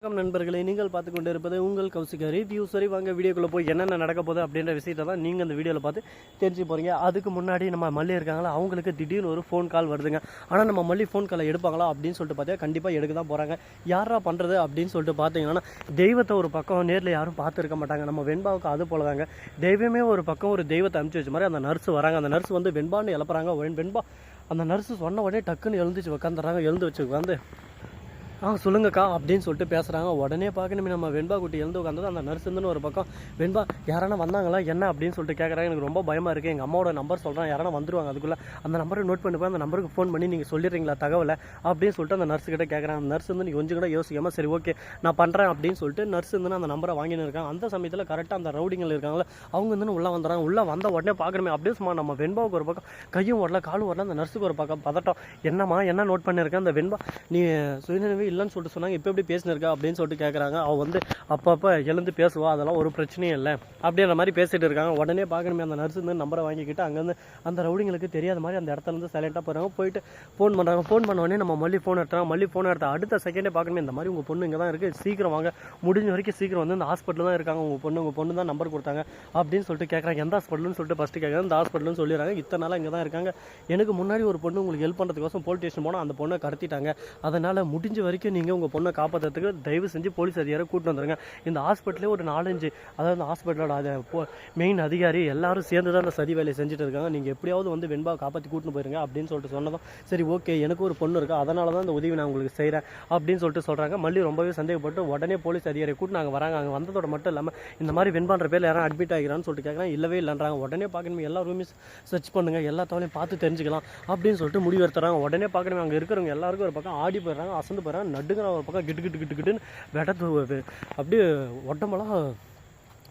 வணக்கம் நண்பர்களே, நீங்கள் பார்த்து கொண்டு இருப்பது உங்கள் கௌசிகா ரிவ்யூ. சரி வாங்க வீடியோக்குள்ளே போய் என்னென்ன நடக்க போகுது அப்படின்ற விஷயத்தை தான் நீங்கள் அந்த வீடியோவில் பார்த்து தெரிஞ்சு போகிறீங்க. அதுக்கு முன்னாடி நம்ம மல்லி இருக்காங்களா, அவங்களுக்கு திடீர்னு ஒரு ஃபோன் கால் வருதுங்க. ஆனால் நம்ம மல்லி ஃபோன் காலை எடுப்பாங்களா அப்படின்னு சொல்லிட்டு பார்த்தா கண்டிப்பாக எடுக்க தான் போகிறாங்க. யாரா பண்ணுறது அப்படின்னு சொல்லிட்டு பார்த்தீங்கன்னா, தெய்வத்தை ஒரு பக்கம் நேரில் யாரும் பார்த்துருக்க மாட்டாங்க. நம்ம வெண்பாவுக்கு அது போல தாங்க, தெய்வமே ஒரு பக்கம் ஒரு தெய்வத்தை அனுப்பிச்சி வச்ச மாதிரி அந்த நர்ஸ் வராங்க. அந்த நர்ஸ் வந்து வெண்பான்னு எழுப்புறாங்க. வெண்பா அந்த நர்ஸு சொன்ன உடனே டக்குன்னு எழுந்துச்சு உட்காந்துறாங்க. எழுந்து வச்சு உட்காந்து சொல்லுங்கக்கா அப்படின்னு சொல்லிட்டு பேசுகிறாங்க. உடனே பார்க்கணுமே நம்ம வெண்பா குட்டி எழுந்து உட்காந்தது. அந்த நர்ஸ் இருந்துன்னு ஒரு பக்கம் வெண்பா யாரானா வந்தாங்களா என்ன அப்படின்னு சொல்லிட்டு கேட்குறாங்க. எனக்கு ரொம்ப பயமாக இருக்குது, எங்கள் அம்மாவோட நம்பர் சொல்கிறேன், யாரானா வந்துருவாங்க, அதுக்குள்ளே அந்த நம்பரை நோட் பண்ணி போய் அந்த நம்பருக்கு ஃபோன் பண்ணி நீங்கள் சொல்லிடுறீங்களா தகவலை அப்படின்னு சொல்லிட்டு அந்த நர்ஸுக்கிட்ட கேட்குறாங்க. அந்த நர்ஸ் வந்து நீங்கள் கொஞ்சம் கூட யோசிக்காமல் சரி ஓகே நான் பண்ணுறேன் அப்படின்னு சொல்லிட்டு நர்ஸ் வந்து அந்த நம்பரை வாங்கின்னு இருக்காங்க. அந்த சமயத்தில் கரெக்டாக அந்த ரவுடிங்கள் இருக்காங்களா, அவங்க வந்து உள்ளே வந்துடுறாங்க. உள்ளே வந்த உடனே பார்க்கணுமே அப்படியே சும்மா நம்ம வெண்பாவுக்கு ஒரு பக்கம் கையும் ஓடல காலும் ஓடல. அந்த நர்ஸுக்கு ஒரு பக்கம் பதட்டம். என்னம்மா என்ன நோட் பண்ணியிருக்கேன், அந்த வெண்பா நீ சுயநினைவே இல்லைன்னு சொல்லிட்டு சொன்னாங்க, இப்போ எப்படி பேசினிருக்கா அப்படின்னு சொல்லிட்டு கேட்குறாங்க. அவள் வந்து அப்பப்போ எழுந்து பேசுவா, அதெல்லாம் ஒரு பிரச்சனையும் இல்லை அப்படின்ற மாதிரி பேசிகிட்டு இருக்காங்க. உடனே பார்க்கணுமே அந்த நர்ஸ் வந்து நம்பரை வாங்கிக்கிட்டு அங்கேருந்து அந்த ரவுடிங்களுக்கு தெரியாத மாதிரி அந்த இடத்துலேருந்து சைலண்ட்டாக போகிறாங்க. போயிட்டு ஃபோன் பண்ணுறாங்க. ஃபோன் பண்ண உடனே நம்ம மல்லி ஃபோன் எடுத்துறாங்க. மல்லி ஃபோன் எடுத்த அடுத்த செகண்டே பார்க்கணுமே இந்த மாதிரி உங்கள் பொண்ணு இங்கே தான் இருக்குது, சீக்கிரம் வாங்க, முடிஞ்ச வரைக்கும் சீக்கிரம் வந்து இந்த ஹாஸ்பிட்டல் தான் இருக்காங்க, உங்கள் பொண்ணு தான் நம்பர் கொடுத்தாங்க அப்படின்னு சொல்லிட்டு கேட்குறாங்க. எந்த ஹாஸ்பிட்டல்னு சொல்லிட்டு ஃபஸ்ட்டு கேட்குறாங்க. இந்த ஹாஸ்பிட்டல்னு சொல்லிடுறாங்க. இத்தனை நாளாக இங்கே தான் இருக்காங்க, எனக்கு முன்னாடி ஒரு பொண்ணு உங்களுக்கு ஹெல்ப் பண்ணுறதுக்கோசம் போலீஸ் ஸ்டேஷன் போனால் அந்த பொண்ணை கடத்திட்டாங்க, அதனால் முடிஞ்ச வரைக்கும் நீங்கள் உங்கள் பொண்ணை காப்பாற்றுறதுக்கு தயவு செஞ்சு போலீஸ் அதிகாரி கூட்டு வந்துருங்க. இந்த ஹாஸ்பிட்டலே ஒரு 4-5 அதாவது அந்த ஹாஸ்பிட்டலோட மெயின் அதிகாரி எல்லாரும் சேர்ந்து தான் அந்த சதி வேலையை செஞ்சுட்டு இருக்காங்க, நீங்கள் எப்படியாவது வந்து வெண்பாவை காப்பாற்றி கூட்டின்னு போயிருங்க அப்படின்னு சொல்லிட்டு சொன்னதும் சரி ஓகே எனக்கு ஒரு பொண்ணு இருக்குது, அதனால தான் இந்த உதவி நான் உங்களுக்கு செய்கிறேன் அப்படின்னு சொல்லிட்டு சொல்கிறாங்க. மல்லி ரொம்பவே சந்தேகப்பட்டு உடனே போலீஸ் அதிகாரி கூட்டு நாங்கள் வராங்க. அங்கே வந்ததோட மட்டும் இல்லாமல் இந்த மாதிரி வெண்பான்ற பேர் யாரும் அட்மிட் ஆகிறான்னு சொல்லிட்டு கேட்குறாங்க. இல்லவே இல்லைன்றாங்க. உடனே பார்க்கணுமே எல்லா ரூமையும் சர்ச் பண்ணுங்கள், எல்லா தவளையும் பார்த்து தெரிஞ்சுக்கலாம் அப்படின்னு சொல்லிட்டு முடிவு எடுத்துறாங்க. உடனே பார்க்கணுமே அங்கே இருக்கிறவங்க எல்லாருக்கும் ஒரு பக்கம் ஆடி போயிடுறாங்க, அசந்து போயிடறாங்க, நடுங்கிற ஒரு பக்கம் கிட்டுன்னு வெடத்து அப்படியே உடம்பெல்லாம்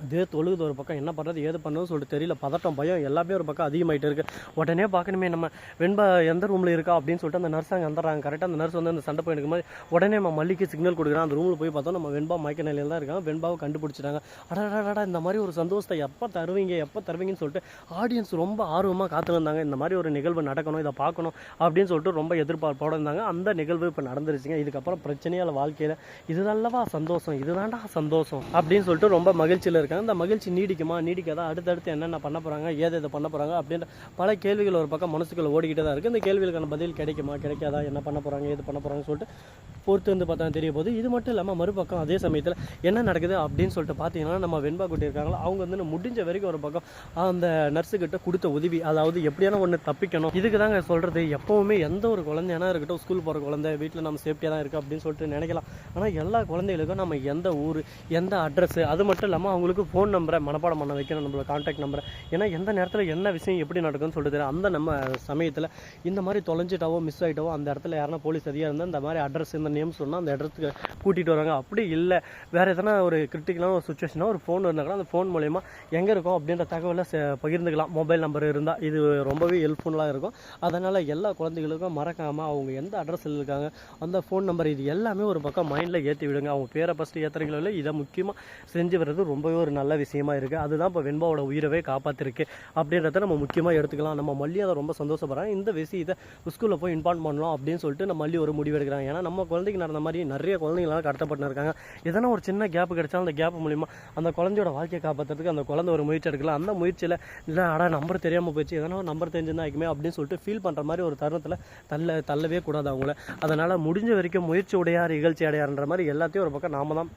இதே தொழுகுது. ஒரு பக்கம் என்ன பண்ணுறது ஏது பண்ணுறதுன்னு சொல்லிட்டு தெரியல. பதட்டம் பயம் எல்லாமே ஒரு பக்கம் அதிகமாகிட்டு இருக்குது. உடனே பார்க்கணுமே நம்ம வெண்பா எந்த ரூமில் இருக்கா அப்படின்னு சொல்லிட்டு அந்த நர்ஸ் அங்கே வந்துடுறாங்க. கரெக்டாக அந்த நர்ஸ் வந்து அந்த சண்டை போயிருக்கு மாதிரி உடனே நம்ம மல்லிக்கு சிக்னல் கொடுக்குறான். அந்த ரூமில் போய் பார்த்தோம் நம்ம வெண்பா மயக்க நிலையில் தான் இருக்காங்க. வெண்பாவை கண்டுபிடிச்சிட்டாங்க. அடடா இந்த மாதிரி ஒரு சந்தோஷத்தை எப்போ தருவீங்கன்னு சொல்லிட்டு ஆடியன்ஸ் ரொம்ப ஆர்வமாக காத்துருந்தாங்க. இந்த மாதிரி ஒரு நிகழ்வு நடக்கணும், இதை பார்க்கணும் அப்படின்னு சொல்லிட்டு ரொம்ப எதிர்பார்ப்போட இருந்தாங்க. அந்த நிகழ்வு இப்போ நடந்துருச்சுங்க. இதுக்கப்புறம் பிரச்சனையால் வாழ்க்கையில் இதுதான்லவா சந்தோஷம், இதுதான்டா சந்தோஷம் அப்படின்னு சொல்லிட்டு ரொம்ப மகிழ்ச்சியில் அந்த மகிழ்ச்சி நீடிக்காதா, அடுத்தடுத்து என்னென்ன பண்ண போகிறாங்க, ஏதை பண்ண போகிறாங்க அப்படின்ற பல கேள்விகள் ஒரு பக்கம் மனசுக்குள்ள ஓடிக்கிட்டே தான் இருக்குது. இந்த கேள்விகளுக்கான பதில் கிடைக்காதா, என்ன பண்ண போகிறாங்க ஏது பண்ண போகிறாங்கன்னு சொல்லிட்டு பொறுத்து வந்து பார்த்தா தெரிய போகுது. இது மட்டும் இல்லாமல் மறுபக்கம் அதே சமயத்தில் என்ன நடக்குது அப்படின்னு சொல்லிட்டு பார்த்தீங்கன்னா நம்ம வெண்பா குட்டி இருக்காங்களா, அவங்க வந்து முடிஞ்ச வரைக்கும் ஒரு பக்கம் அந்த நர்ஸுக்கிட்ட கொடுத்த உதவி, அதாவது எப்படியான ஒன்று தப்பிக்கணும், இதுக்கு தாங்க சொல்கிறது. எப்போவுமே எந்த ஒரு குழந்தையானா இருக்கட்டும், ஸ்கூல் போகிற குழந்தை வீட்டில் நம்ம சேஃப்டியாக தான் இருக்குது அப்படின்னு சொல்லிட்டு நினைக்கலாம். ஆனால் எல்லா குழந்தைகளுக்கும் நம்ம எந்த ஊர் எந்த அட்ரஸ், அது மட்டும் இல்லாமல் அவங்களுக்கு ஃபோன் நம்பரை மனப்பாடம் பண்ண வைக்கணும், நம்மளோட கான்டாக்ட் நம்பரை. ஏன்னா எந்த நேரத்தில் என்ன விஷயம் எப்படி நடக்கும்னு சொல்லிட்டு அந்த நம்ம சமயத்தில் இந்த மாதிரி தொலைஞ்சிட்டாவோ மிஸ் ஆகிட்டாவோ அந்த இடத்துல யாருன்னா போலீஸ் அதிகாரி இருந்தால் இந்த மாதிரி அட்ரஸ் இந்த நேம் சொன்னால் அந்த இடத்துக்கு கூட்டிகிட்டு வராங்க. அப்படி இல்லை வேறு எதனா ஒரு கிரிட்டிக்கலான ஒரு சுச்சுவேஷனாக ஒரு ஃபோன் இருந்தால் கூட அந்த ஃபோன் மூலயமா எங்கே இருக்கும் அப்படின்ற தகவலை பகிர்ந்துக்கலாம். மொபைல் நம்பர் இருந்தால் இது ரொம்பவே ஹெல்ப்ஃபுல்லாக இருக்கும். அதனால் எல்லா குழந்தைகளுக்கும் மறக்காமல் அவங்க எந்த அட்ரஸில் இருக்காங்க அந்த ஃபோன் நம்பர் இது எல்லாமே ஒரு பக்கம் மைண்டில் ஏற்றி விடுங்க. அவங்க பேரை ஃபஸ்ட்டு ஏற்றுறீங்களோ இல்லை, இதை முக்கியமாக செஞ்சு வர்றது ரொம்பவே ஒரு நல்ல விஷயமா இருக்குது. அதுதான் இப்போ வெண்பாவோட உயிரவே காப்பாற்றிருக்கு அப்படின்றத நம்ம முக்கியமாக எடுத்துக்கலாம். நம்ம மல்லி அதை ரொம்ப சந்தோஷப்படுறாங்க. இந்த விஷயத்தை ஸ்கூலில் போய் இன்ஃபார்ம் பண்ணலாம் அப்படின்னு சொல்லிட்டு நம்ம மல்லி ஒரு முடிவு எடுக்கிறாங்க. ஏன்னா நம்ம குழந்தைக்கு நடந்த மாதிரி நிறைய குழந்தைங்களாம் கடத்தப்பட்டு இருக்காங்க. எதனா ஒரு சின்ன கேப் கிடைச்சாலும் அந்த கேப் மூலிமா அந்த குழந்தையோட வாழ்க்கையை காப்பாற்றுறதுக்கு அந்த குழந்தை ஒரு முயற்சி எடுக்கலாம். அந்த முயற்சியில் இல்லை நம்பர் தெரியாமல் போயிடுச்சு, எதனா ஒரு நம்பர் தெரிஞ்சுருந்தா ஆகுமே அப்படின்னு சொல்லிட்டு ஃபீல் பண்ணுற மாதிரி ஒரு தருணத்தில் தள்ளவே கூடாது அவங்கள. அதனால் முடிஞ்ச வரைக்கும் முயற்சி உடையார் இகழ்ச்சி அடையார்ன்ற மாதிரி எல்லாத்தையும் ஒரு பக்கம் நாம தான்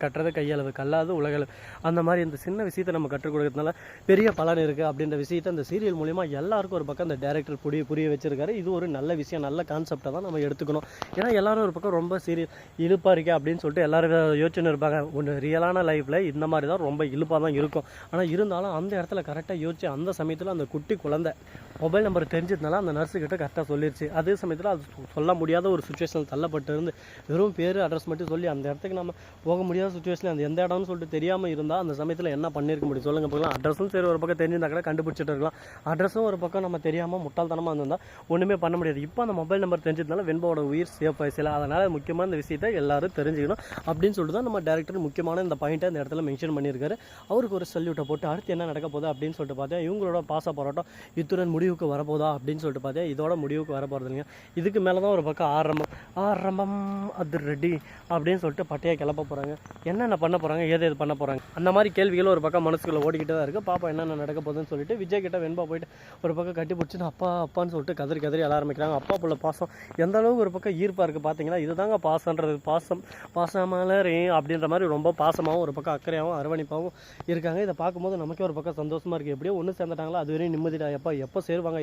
கட்டுறது கையளவு கல்லாது உலகளவு. அந்த மாதிரி இந்த சின்ன விஷயத்தை நம்ம கற்றுக் கொடுக்கறதுனால பெரிய பலன் இருக்குது அப்படின்ற விஷயத்தை அந்த சீரியல் மூலிமா எல்லாருக்கும் ஒரு பக்கம் அந்த டேரக்டர் புரிய வச்சிருக்காரு. இது ஒரு நல்ல விஷயம், நல்ல கான்செப்டை தான் நம்ம எடுத்துக்கணும். ஏன்னா எல்லாரும் ஒரு பக்கம் ரொம்ப சீரியல் இழுப்பாக இருக்கே அப்படின்னு சொல்லிட்டு எல்லாரும் யோசனை இருப்பாங்க. ஒன்று ரியலான லைஃப்பில் இந்த மாதிரி தான் ரொம்ப இழுப்பாக தான் இருக்கும். ஆனால் இருந்தாலும் அந்த இடத்துல கரெக்டாக யோசிச்சு அந்த சமயத்தில் அந்த குட்டி குழந்தை மொபைல் நம்பர் தெரிஞ்சதுனால அந்த நர்ஸுக்கிட்ட கரெக்டாக சொல்லிடுச்சு. அதே சமயத்தில் அது சொல்ல முடியாத ஒரு சுச்சுவேஷனில் தள்ளப்பட்டு இருந்து வெறும் பேர் அட்ரஸ் மட்டும் சொல்லி அந்த இடத்துக்கு நம்ம போக முடியாத மாதிரியான சுச்சுவேஷன் அந்த எந்த இடம்னு சொல்லிட்டு தெரியாமல் இருந்தால் அந்த சமயத்தில் என்ன பண்ணியிருக்க முடியும் சொல்லுங்கள் பார்க்கலாம். அட்ரஸும் சரி ஒரு பக்கம் தெரிஞ்சிருந்தா கூட கண்டுபிடிச்சிட்டு இருக்கலாம். அட்ரஸும் ஒரு பக்கம் நம்ம தெரியாமல் முட்டாள்தனமாக இருந்திருந்தால் ஒன்றுமே பண்ண முடியாது. இப்போ அந்த மொபைல் நம்பர் தெரிஞ்சதுனால வெண்பாவோட உயிர் சேஃப் ஆயிடுச்சு. அதனால் முக்கியமான இந்த விஷயத்தை எல்லாரும் தெரிஞ்சுக்கணும் அப்படின்னு சொல்லிட்டு தான் நம்ம டேரக்டர் முக்கியமான இந்த பாயிண்ட்டை இந்த இடத்துல மென்ஷன் பண்ணியிருக்காரு. அவருக்கு ஒரு சல்யூட்டை போட்டு அடுத்து என்ன நடக்க போகுது அப்படின்னு சொல்லிட்டு பார்த்தா இவங்களோட பாச போராட்டம் இத்துடன் முடிவுக்கு வரப்போதா அப்படின்னு சொல்லிட்டு பார்த்தா இதோட முடிவுக்கு வரப்போகிறது இல்லைங்க. இதுக்கு மேலே தான் ஒரு பக்கம் ஆரம்பம் அது ரெடி அப்படின்னு சொல்லிட்டு பட்டையை கிளப்ப போகிறாங்க. என்னென்ன பண்ண போகிறாங்க, ஏது பண்ண போகிறாங்க, அந்த மாதிரி கேள்விகள் ஒரு பக்கம் மனசுக்குள்ளே ஓடிக்கிட்டு தான் இருக்குது. பாப்பா என்னென்ன நடக்க போகுதுன்னு சொல்லிட்டு விஜய் கிட்ட வெண்பா போயிட்டு ஒரு பக்கம் கட்டி பிடிச்சின்னு அப்பான்னு சொல்லிட்டு கதறி எழ ஆரம்பிக்கிறாங்க. அப்பா புள்ள பாசம் எந்த அளவுக்கு ஒரு பக்கம் ஈர்ப்பாக இருக்குது பார்த்தீங்கன்னா. இதுதாங்க பாசன்றது. பாசமலரே அப்படின்ற மாதிரி ரொம்ப பாசமாகவும் ஒரு பக்கம் அக்கறையாகவும் அரவணைப்பாகவும் இருக்காங்க. இதை பார்க்கும்போது நமக்கே ஒரு பக்கம் சந்தோஷமாக இருக்குது. எப்படியோ ஒன்று சேர்ந்துட்டாங்களா அது வரையும் நிம்மதிடா. எப்போ சேருவாங்க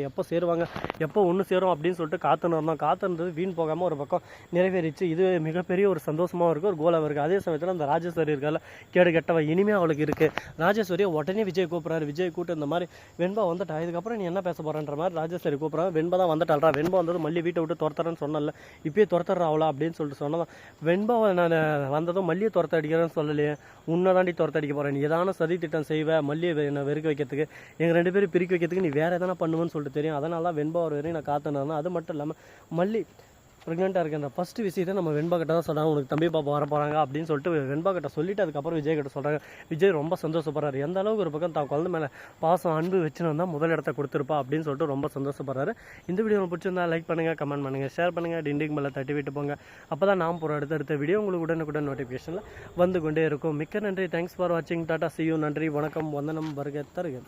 எப்போ ஒன்று சேரும் அப்படின்னு சொல்லிட்டு காத்துன்னு இருந்தோம். காத்துன்றது வீண் போகாமல் ஒரு பக்கம் நிறைவேறிச்சு. இது மிகப்பெரிய ஒரு சந்தோஷமாக இருக்குது, ஒரு கோலாக இருக்குது. அதே சமயத்தில் அந்த ராஜேஸ்வரி இருக்கால கேடு கெட்டவ இனிமேல் அவளுக்கு இருக்குது. ராஜேஸ்வரியை உடனே விஜய் கூப்பிட்றாரு. விஜய் கூப்பிட்டு இந்த மாதிரி வெண்பா வந்துட்டா, இதுக்கப்புறம் நீ என்ன பேச போகிறன்ற மாதிரி ராஜேஸ்வரி கூப்பிட்றாங்க. வெண்பா தான் வந்துட்டாள்ரா, வெண்பா வந்தது மல்லி வீட்டை விட்டு துரத்துறேன்னு சொன்னல, இப்பயே துரத்துறா அவளா அப்படின்னு சொல்லிட்டு சொன்னதான். வெண்பாவை நான் வந்ததும் மல்லியை துரத்த அடிக்கிறேன்னு சொல்லலையே, உன்னை தாண்டி துரத்த அடிக்க போகிறேன். நீ ஏதான சதி திட்டம் செய்வேன் மல்லியை என்னை வெறுக்க வைக்கிறதுக்கு, எங்கள் 2 பேரும் பிரிக்க வைக்கிறதுக்கு நீ வேறு எதனா பண்ணுவேன்னு சொல்லிட்டு தெரியும். அதனால தான் வெண்பா ஒரு வரையும் நான் காத்துனேன். அது மட்டும் இல்லாமல் மல்லி ப்ரெக்னெண்ட்டாக இருக்கின்ற ஃபஸ்ட்டு விஷயத்தை நம்ம வெண்பா கிட்ட தான் சொல்கிறாங்க. உனக்கு தம்பி பாப்பா வர போகிறாங்க அப்படின்னு சொல்லிட்டு வெண்பா கிட்ட சொல்லிவிட்டு அதுக்கப்புறம் விஜய் கிட்ட சொல்கிறாங்க. விஜய் ரொம்ப சந்தோஷப்படுறாரு. எந்த அளவுக்கு ஒரு பக்கம் தான் குழந்தை மேலே பாசம் அன்பு வச்சுன்னு வந்தால் முதல் இடத்த கொடுத்துருப்பா அப்படின்னு சொல்லிட்டு ரொம்ப சந்தோஷப்படுறாரு. இந்த வீடியோ உங்களுக்கு பிடிச்சிருந்தா லைக் பண்ணுங்கள், கமெண்ட் பண்ணுங்கள், ஷேர் பண்ணுங்கள், டிண்டிங் மேலே தட்டி விட்டு போங்க. அப்போ தான் நாம் போகிற அடுத்த வீடியோ உங்களுக்கு உடனுக்குடன் நோட்டிஃபிகேஷனில் வந்து கொண்டே இருக்கும். மிக்க நன்றி. தேங்க்ஸ் ஃபார் வாட்சிங். Tata, see you. நன்றி, வணக்கம், வந்தனம், வருக தருக.